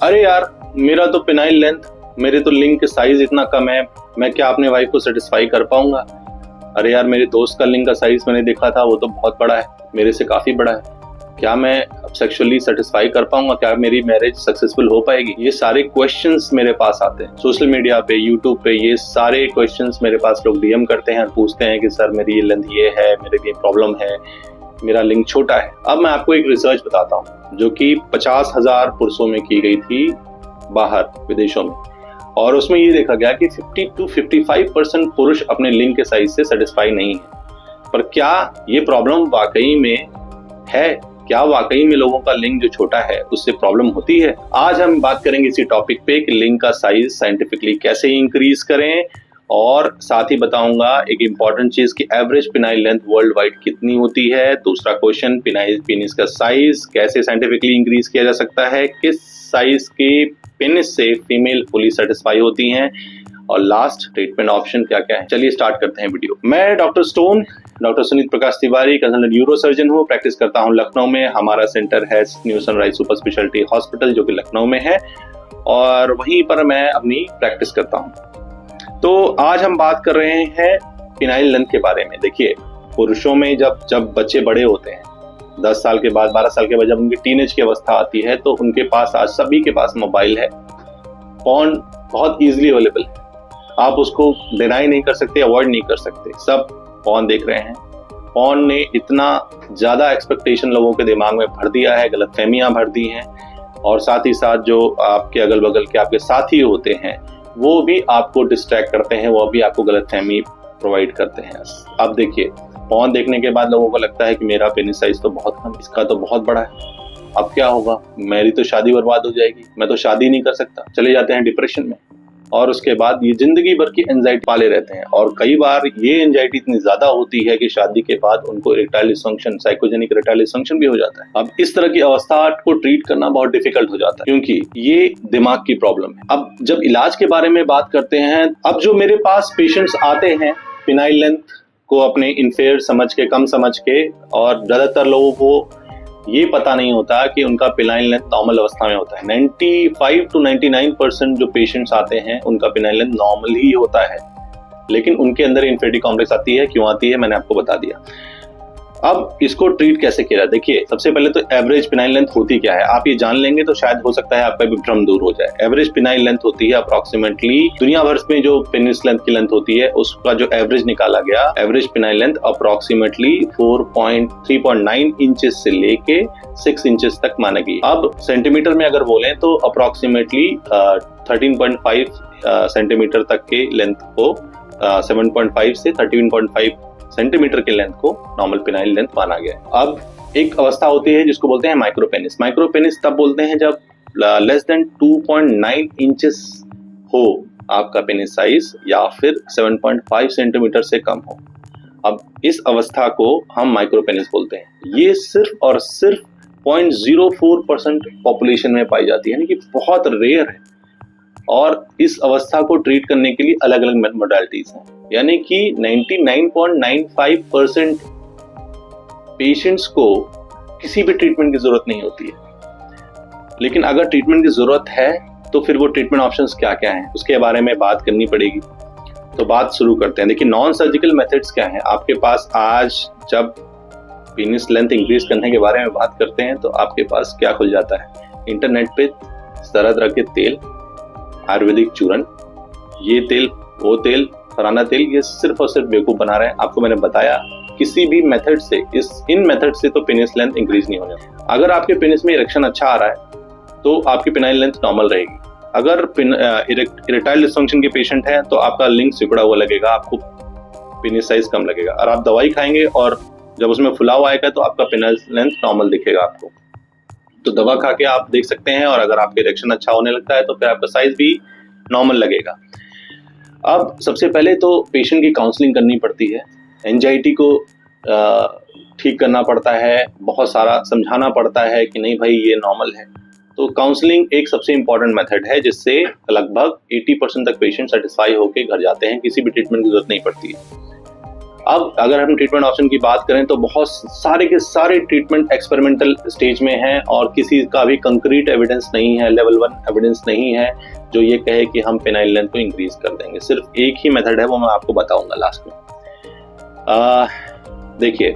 अरे यार, मेरा तो पिनाइल लेंथ, मेरे तो लिंक साइज इतना कम है, मैं क्या अपने वाइफ को सेटिस्फाई कर पाऊंगा? अरे यार, मेरे दोस्त का लिंक का साइज मैंने देखा था, वो तो बहुत बड़ा है, मेरे से काफी बड़ा है। क्या मैं सेक्सुअली सेटिस्फाई कर पाऊंगा? क्या मेरी मैरिज सक्सेसफुल हो पाएगी? ये सारे क्वेश्चंस मेरे पास आते हैं सोशल मीडिया पे, यूट्यूब पे। ये सारे क्वेश्चंस मेरे पास लोग डीएम करते हैं और पूछते हैं कि सर मेरी ये लेंथ ये है, मेरे ये प्रॉब्लम है, मेरा लिंक छोटा है। अब मैं आपको एक रिसर्च बताता हूँ जो कि 50,000 पुरुषों में की गई थी बाहर विदेशों में, और उसमें ये देखा गया कि 50 to 55% पुरुष अपने लिंग के साइज से सेटिस्फाई नहीं है। पर क्या ये प्रॉब्लम वाकई में है? क्या वाकई में लोगों का लिंग जो छोटा है उससे प्रॉब्लम होती है? आज हम बात करेंगे इसी टॉपिक पे कि लिंग का साइज साइंटिफिकली कैसे इंक्रीज करें, और साथ ही बताऊंगा एक इम्पॉर्टेंट चीज कि average phenyl length world wide कितनी होती है। दूसरा क्वेश्चन, पेनिस का साइज कैसे साइंटिफिकली इंक्रीज किया जा सकता है, किस साइज के पेनिस से फीमेल फुली सेटिस्फाई होती हैं, और लास्ट ट्रीटमेंट ऑप्शन क्या क्या है। चलिए स्टार्ट करते हैं वीडियो। मैं doctor Sunit Prakash Tiwari, consultant neuro surgeon हूँ, प्रैक्टिस करता हूँ लखनऊ में। हमारा सेंटर है new sunrise super speciality hospital जो कि लखनऊ में है, और वहीं पर मैं अपनी प्रैक्टिस करता हूँ। तो आज हम बात कर रहे हैं पिनाइल लेंथ के बारे में। देखिए, पुरुषों में जब बच्चे बड़े होते हैं, 10 साल के बाद, 12 साल के बाद, जब उनकी टीनेज की अवस्था आती है, तो उनके पास आज सभी के पास मोबाइल है, फोन बहुत इजीली अवेलेबल है, आप उसको डिनाई नहीं कर सकते, अवॉइड नहीं कर सकते, सब फोन देख रहे हैं। फोन ने इतना ज्यादा एक्सपेक्टेशन लोगों के दिमाग में भर दिया है, गलतफहमियां भर दी हैं, और साथ ही साथ जो आपके अगल बगल के आपके साथी होते हैं वो भी आपको डिस्ट्रैक्ट करते हैं, वो भी आपको गलतफहमी प्रोवाइड करते हैं। अब देखिए, फोन देखने के बाद लोगों को लगता है कि मेरा पेनिस साइज तो बहुत कम, इसका तो बहुत बड़ा है, अब क्या होगा, मेरी तो शादी बर्बाद हो जाएगी, मैं तो शादी नहीं कर सकता। चले जाते हैं डिप्रेशन में, और उसके बाद ये जिंदगी भर की एंजाइटी पाले रहते हैं। और कई बार ये एंजाइटी इतनी ज्यादा होती है कि शादी के बाद उनको erectile dysfunction, psychogenic erectile dysfunction भी हो जाता है। अब इस तरह की अवस्था को ट्रीट करना बहुत डिफिकल्ट हो जाता है, क्योंकि ये दिमाग की प्रॉब्लम है। अब जब इलाज के बारे में बात करते हैं, अब जो मेरे पास पेशेंट्स आते हैं पिनाइल लेंथ को अपने इनफेयर समझ के, कम समझ के, और ज्यादातर लोगों को ये पता नहीं होता कि उनका पिनाइल लेंथ नॉर्मल अवस्था में होता है। 95 to 99% जो पेशेंट्स आते हैं उनका पिनाइल लेंथ नॉर्मल ही होता है, लेकिन उनके अंदर इन्फिनिटी कॉम्प्लेक्स आती है। क्यों आती है मैंने आपको बता दिया। अब इसको ट्रीट कैसे किया? देखिए, सबसे पहले तो एवरेज पिनाइल लेंथ होती क्या है आप ये जान लेंगे तो शायद हो सकता है आपका भी भ्रम दूर हो जाए। एवरेज पिनाइल लेंथ होती है अप्रोक्सीमेटली, दुनिया भर में जो पेनिस लेंथ की लेंथ होती है उसका जो एवरेज निकाला गया, average phenyl length approximately 3.9 inches से लेके 6 इंचेस तक माना गया। अब सेंटीमीटर में अगर बोलें तो अप्रोक्सीमेटली 13.5 सेंटीमीटर तक के लेंथ को, 7.5 से 13.5 सेंटीमीटर के लेंथ को नॉर्मल पिनाइल लेंथ माना गया है। अब एक अवस्था होती है जिसको बोलते हैं माइक्रोपेनिस। माइक्रोपेनिस तब बोलते हैं जब लेस देन 2.9 इंचेस हो आपका पेनिस साइज, या फिर 7.5 सेंटीमीटर से कम हो। अब इस अवस्था को हम माइक्रोपेनिस बोलते हैं। ये सिर्फ और सिर्फ 0.04% पॉपुलेशन में पाई जाती है, यानी कि बहुत रेयर है। और इस अवस्था को ट्रीट करने के लिए अलग अलग मोडालिटीज हैं, यानी कि 99.95% पेशेंट्स को किसी भी ट्रीटमेंट की जरूरत नहीं होती है। लेकिन अगर ट्रीटमेंट की जरूरत है तो फिर वो ट्रीटमेंट ऑप्शंस क्या क्या हैं उसके बारे में बात करनी पड़ेगी। तो बात शुरू करते हैं। देखिए, नॉन सर्जिकल मेथड्स क्या हैं आपके पास। आज जब पेनिस लेंथ इंक्रीज करने के बारे में बात करते हैं तो आपके पास क्या खुल जाता है, इंटरनेट पे तरह तरह के तेल, आयुर्वेदिक चूर्ण, ये तेल, वो तेल, फलाना तेल, ये सिर्फ और सिर्फ बेवकूफ बना रहे हैं। आपको मैंने बताया किसी भी मेथड से, इन मेथड से तो पेनिस लेंथ इंक्रीज नहीं होने। अगर आपके पेनिस में इरेक्शन अच्छा आ रहा है तो आपकी पेनाइल लेंथ नॉर्मल रहेगी। अगर इरेक्टाइल डिसफंक्शन के पेशेंट हैं तो आपका लिंक सिकुड़ा हुआ लगेगा, आपको पेनिस साइज कम लगेगा। और आप दवाई खाएंगे और जब उसमें फुलाव आएगा तो आपका पेनाइल लेंथ नॉर्मल दिखेगा आपको। तो दवा खा के आप देख सकते हैं, और अगर आपका इरेक्शन अच्छा होने लगता है तो फिर आपका साइज भी नॉर्मल लगेगा। अब सबसे पहले तो पेशेंट की काउंसलिंग करनी पड़ती है, एंजाइटी को ठीक करना पड़ता है, बहुत सारा समझाना पड़ता है कि नहीं भाई ये नॉर्मल है। तो काउंसलिंग एक सबसे इम्पॉर्टेंट मेथड है जिससे लगभग 80% तक पेशेंट सेटिस्फाई होकर घर जाते हैं, किसी भी ट्रीटमेंट की जरूरत नहीं पड़ती है। अब अगर हम ट्रीटमेंट ऑप्शन की बात करें तो बहुत सारे के सारे ट्रीटमेंट एक्सपेरिमेंटल स्टेज में हैं और किसी का भी कंक्रीट एविडेंस नहीं है, लेवल 1 एविडेंस नहीं है जो ये कहे कि हम पेनाइल लेंथ को इंक्रीज कर देंगे। सिर्फ एक ही मेथड है, वो मैं आपको बताऊंगा लास्ट में। देखिए,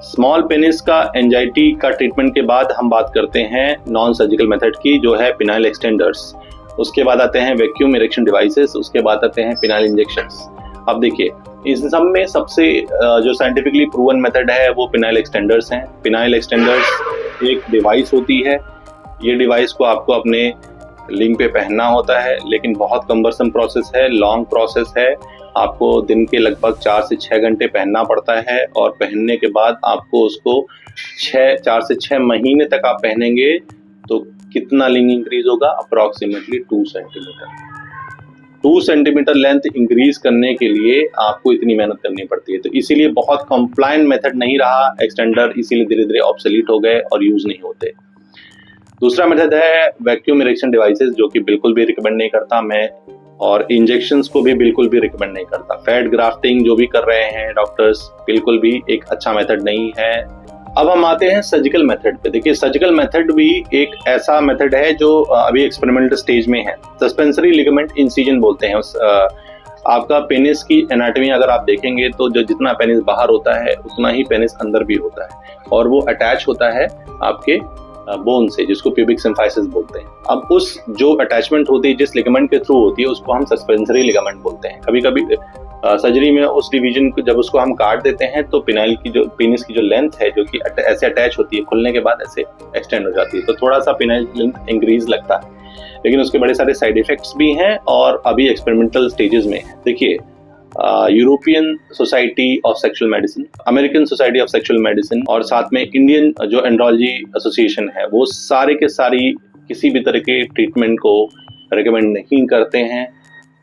स्मॉल पेनिस का एंजाइटी का ट्रीटमेंट के बाद हम बात करते हैं नॉन सर्जिकल मेथड की, जो है पिनाइल एक्सटेंडर्स। उसके बाद आते हैं वैक्यूम इरेक्शन डिवाइसेस, उसके बाद आते हैं पिनाइल इंजेक्शंस। अब देखिए, इस सब में सबसे जो साइंटिफिकली प्रूवन मेथड है वो पिनाइल एक्सटेंडर्स हैं। पिनाइल एक्सटेंडर्स एक डिवाइस होती है, ये डिवाइस को आपको अपने लिंग पे पहनना होता है, लेकिन बहुत कम्बरसम प्रोसेस है, लॉन्ग प्रोसेस है। आपको दिन के लगभग 4 से 6 घंटे पहनना पड़ता है और पहनने के बाद आपको उसको 4 से 6 महीने तक आप पहनेंगे तो कितना लिंग इंक्रीज होगा? Approximately 2 centimetre. 2 centimetre length increase करने के लिए आपको इतनी मेहनत करनी पड़ती है। तो इसीलिए बहुत कंप्लायंट मेथड नहीं रहा एक्सटेंडर, इसीलिए धीरे धीरे ऑब्सोलीट हो गए और यूज नहीं होते। दूसरा मेथड है वैक्यूम इरेक्शन डिवाइसेस, जो कि बिल्कुल भी रिकमेंड नहीं करता मैं, और इंजेक्शंस को भी बिल्कुल भी रिकमेंड नहीं करता। फैट ग्राफ्टिंग जो भी कर रहे हैं डॉक्टर्स, बिल्कुल भी एक अच्छा मेथड नहीं है। अब हम आते हैं सर्जिकल मेथड पे। देखिए, सर्जिकल मेथड भी एक ऐसा मेथड है जो अभी एक्सपेरिमेंटल स्टेज में है। सस्पेंसरी लिगामेंट इंसिजन बोलते हैं। आपका पेनिस की एनाटॉमी अगर आप देखेंगे तो जो जितना पेनिस बाहर होता है उतना ही पेनिस अंदर भी होता है, और वो अटैच होता है आपके बोन से, जिसको प्यूबिक सिम्फाइसिस बोलते हैं। अब उस जो अटैचमेंट होती है जिस लिगामेंट के थ्रू होती है उसको हम सस्पेंसरी लिगामेंट बोलते हैं। कभी कभी सर्जरी में उस डिवीजन को जब उसको हम काट देते हैं तो पेनिस की जो लेंथ है जो कि ऐसे अटैच होती है, खुलने के बाद ऐसे एक्सटेंड हो जाती है, तो थोड़ा सा पेनाइल लेंथ इंक्रीज लगता है, लेकिन उसके बड़े सारे साइड इफेक्ट्स भी हैं और अभी एक्सपेरिमेंटल स्टेजेस में है। देखिए, European society of sexual medicine, American society of sexual medicine और साथ में इंडियन जो एंड्रोलॉजी एसोसिएशन है, वो सारे के सारी किसी भी तरह के ट्रीटमेंट को रिकमेंड नहीं करते हैं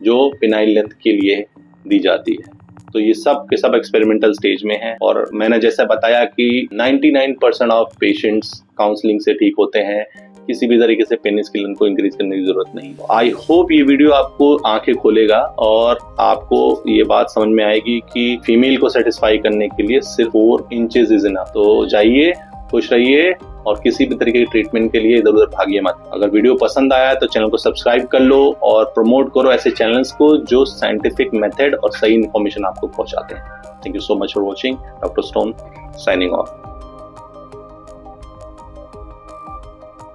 जो पेनाइल लेंथ के लिए दी जाती है। तो ये सब के सब एक्सपेरिमेंटल स्टेज में है, और मैंने जैसा बताया कि 99% ऑफ पेशेंट्स काउंसलिंग से ठीक होते हैं, किसी भी तरीके से पेनिस की लेंथ को इंक्रीज करने की जरूरत नहीं। आई होप ये वीडियो आपको आंखें खोलेगा और आपको ये बात समझ में आएगी कि फीमेल को सेटिस्फाई करने के लिए सिर्फ 4 इंचेस इज इनफ। तो जाइए, खुश रहिए और किसी भी तरीके की ट्रीटमेंट के लिए इधर उधर भागिए मत। अगर वीडियो पसंद आया तो चैनल को सब्सक्राइब कर लो और प्रमोट करो ऐसे चैनल्स को जो साइंटिफिक मेथड और सही इन्फॉर्मेशन आपको पहुंचाते हैं। Thank you so much for watching. Doctor stone signing off.